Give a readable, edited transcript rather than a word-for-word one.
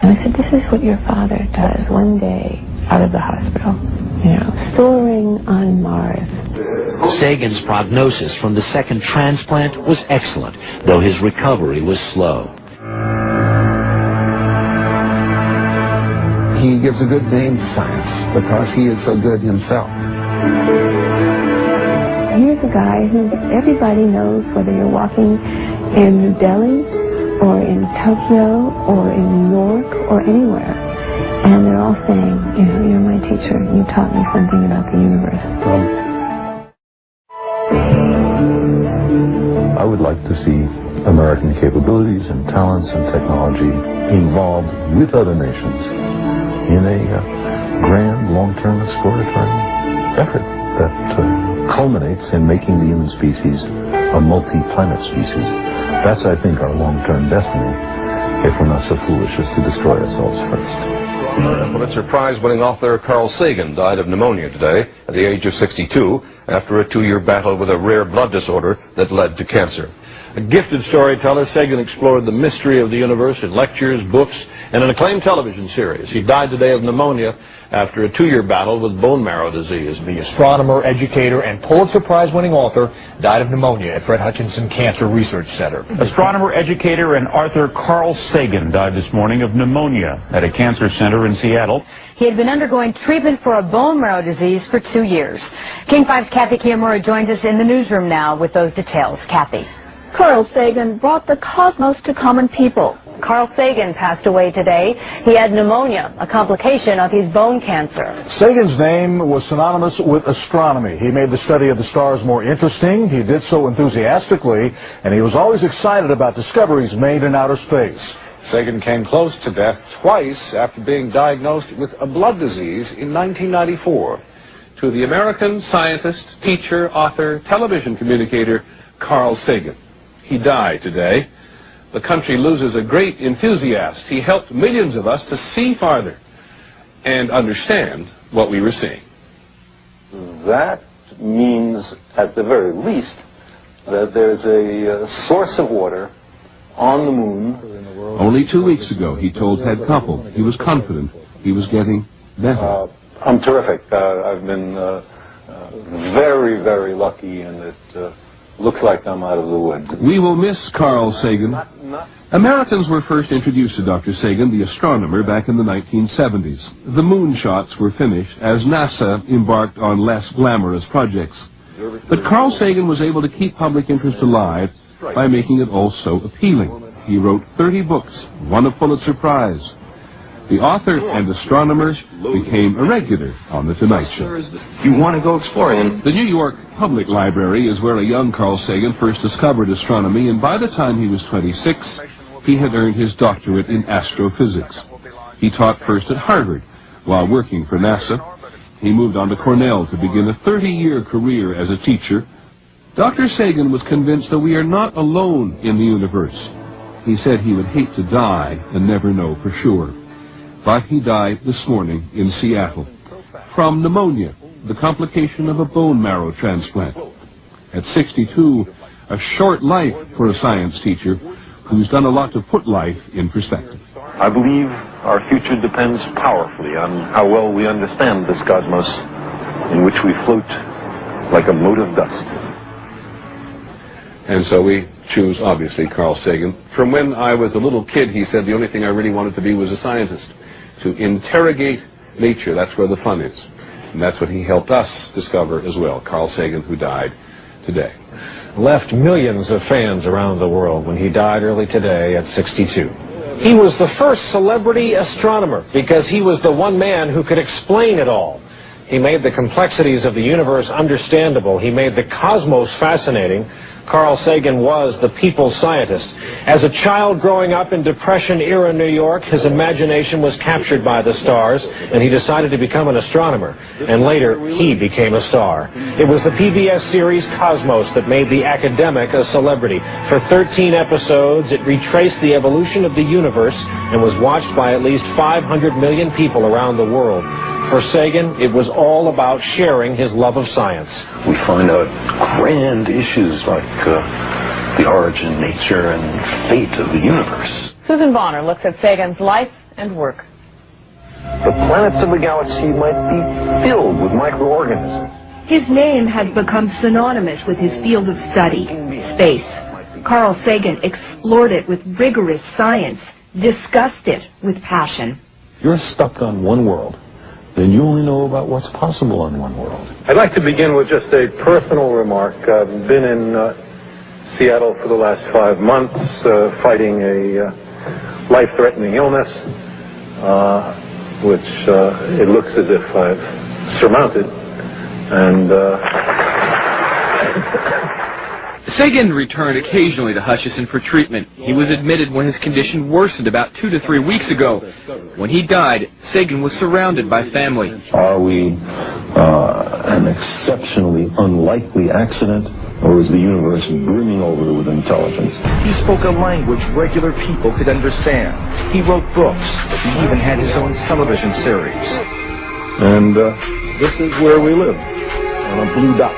And I said, this is what your father does one day out of the hospital, you know, soaring on Mars. Sagan's prognosis from the second transplant was excellent, though his recovery was slow. He gives a good name to science because he is so good himself. Here's a guy who everybody knows, whether you're walking in New Delhi or in Tokyo or in New York or anywhere, and they're all saying, you know, you're my teacher, you taught me something about the universe. I would like to see American capabilities and talents and technology involved with other nations in a grand, long-term exploratory effort that culminates in making the human species a multi-planet species. That's, I think, our long-term destiny, if we're not so foolish as to destroy ourselves first. Pulitzer Prize-winning author Carl Sagan died of pneumonia today at the age of 62 after a 2-year battle with a rare blood disorder that led to cancer. A gifted storyteller, Sagan explored the mystery of the universe in lectures, books, and an acclaimed television series. He died today of pneumonia after a 2-year battle with bone marrow disease. The astronomer, educator, and Pulitzer Prize-winning author died of pneumonia at Fred Hutchinson Cancer Research Center. Astronomer, educator, and author Carl Sagan died this morning of pneumonia at a cancer center in Seattle. He had been undergoing treatment for a bone marrow disease for 2 years. King 5's Kathy Kiyomura joins us in the newsroom now with those details. Kathy. Carl Sagan brought the cosmos to common people. Carl Sagan passed away today. He had pneumonia, a complication of his bone cancer. Sagan's name was synonymous with astronomy. He made the study of the stars more interesting. He did so enthusiastically, and he was always excited about discoveries made in outer space. Sagan came close to death twice after being diagnosed with a blood disease in 1994. To the American scientist, teacher, author, television communicator, Carl Sagan. He died today. The country loses a great enthusiast. He helped millions of us to see farther and understand what we were seeing. That means, at the very least, that there's a source of water on the moon. Only 2 weeks ago, he told Head Couple he was confident he was getting better. I'm terrific. I've been very, very lucky, and it looks like I'm out of the woods. We will miss Carl Sagan. Americans were first introduced to Dr. Sagan, the astronomer, back in the 1970s. The moon shots were finished as NASA embarked on less glamorous projects. But Carl Sagan was able to keep public interest alive by making it also appealing. He wrote 30 books, won a Pulitzer Prize. The author and astronomer became a regular on The Tonight Show. You want to go exploring? The New York Public Library is where a young Carl Sagan first discovered astronomy, and by the time he was 26, he had earned his doctorate in astrophysics. He taught first at Harvard while working for NASA. He moved on to Cornell to begin a 30-year career as a teacher. Dr. Sagan was convinced that we are not alone in the universe. He said he would hate to die and never know for sure. But he died this morning in Seattle from pneumonia, the complication of a bone marrow transplant. At 62, a short life for a science teacher who's done a lot to put life in perspective. I believe our future depends powerfully on how well we understand this cosmos in which we float like a mote of dust. And so we choose, obviously, Carl Sagan. From when I was a little kid, he said the only thing I really wanted to be was a scientist. To interrogate nature, that's where the fun is. And that's what he helped us discover as well, Carl Sagan, who died today. Left millions of fans around the world when he died early today at 62. He was the first celebrity astronomer because he was the one man who could explain it all. He made the complexities of the universe understandable. He made the cosmos fascinating. Carl Sagan was the people's scientist. As a child growing up in Depression-era New York, his imagination was captured by the stars, and he decided to become an astronomer. And later, he became a star. It was the PBS series Cosmos that made the academic a celebrity. For 13 episodes, it retraced the evolution of the universe and was watched by at least 500 million people around the world. For Sagan, it was all about sharing his love of science. We find out grand issues like the origin, nature, and fate of the universe. Susan Bonner looks at Sagan's life and work. The planets of the galaxy might be filled with microorganisms. His name has become synonymous with his field of study, space. Carl Sagan explored it with rigorous science, discussed it with passion. You're stuck on one world, then you only know about what's possible on one world. I'd like to begin with just a personal remark. I've been in Seattle for the last 5 months, fighting a life-threatening illness, which it looks as if I've surmounted. And Sagan returned occasionally to Hutchison for treatment. He was admitted when his condition worsened about 2 to 3 weeks ago. When he died, Sagan was surrounded by family. Are we an exceptionally unlikely accident, or is the universe brimming over with intelligence? He spoke a language regular people could understand. He wrote books. He even had his own television series. And this is where we live, on a blue dot.